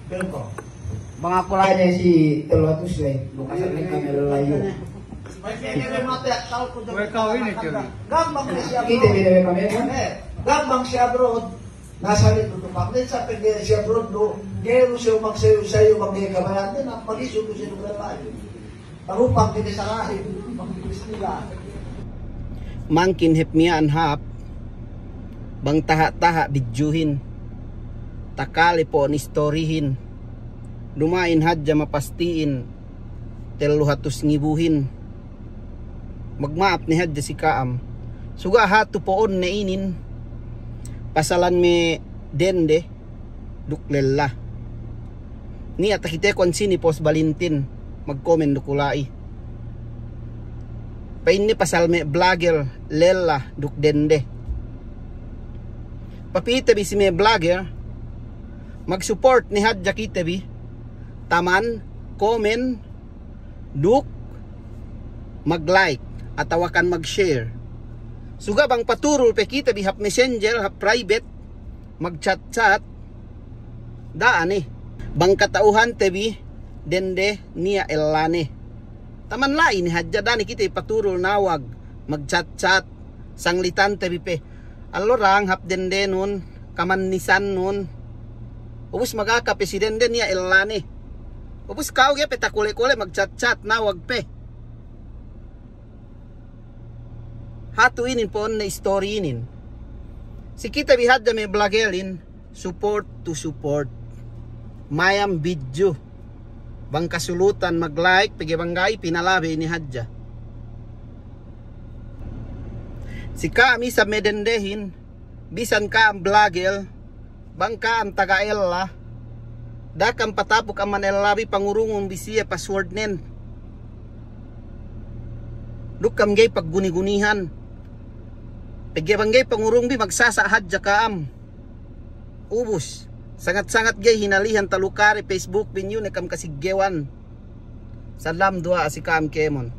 Pero ko. Mga kulay niya si Telotus eh. Lukasan ng kami lalayo. Gambang siya bro. Gambang siya bro. Nasa rin tutupak. Sa pagkaya siya bro. Gero siya magsayo-sayo. Magkakabayan din. Pag-isyo ko siya lalayo. Parupang kita sa rahim. Pag-ibis nila. Mangkin hepmiya anhap. Bang taha-taha bidyuhin. Takali po ni storyhin. Dumain hadya mapastiin. Teluhatus ngibuhin. Magmaap ni hadya si Kaam. Suga hatu poon na inin. Pasalan mi dende. Duklella. Ni atakite kon sini pos Balintin. Mag-comment dukulai. Pain ni pasal mi vlogger. Lella dukdende. Papita bi si mi vlogger. Mag-support ni hadya kita bi. Taman, comment, duk, mag-like, at tawakan mag-share. Suga bang paturol pe kita bi hap messenger, hap private, mag-chat-chat, daan eh. Bang katauhan te bi, dende niya elane. Taman lain ni hadya dani kita paturol nawag, mag-chat-chat, sanglitan te bi pe. Alorang hap dende nun, kamanisan nun, ubus magaka presidente niya elane. Ubus kau ge petakule-kule mag-chat-chat nawag pe. Hatu inin po na story inin. Si kita bihadda may vlogelin, support to support. Mayam video. Bang kasulutan mag-like, pagibangay, pinalabi ni hadja. Si kami sa medendehin, bisan ka ang vlogel, bang ka ang taga-ella, dakang patapok ang manelabi pangurungon bisiya password nen. Dukam gay pagguni-gunihan. Pagyabang gay pangurung bi magsasahad ja kaam. Ubus. Sangat-sangat gay hinalihan talukari Facebook binyo nekam kasiggewan. Salam dua si kaam kemon.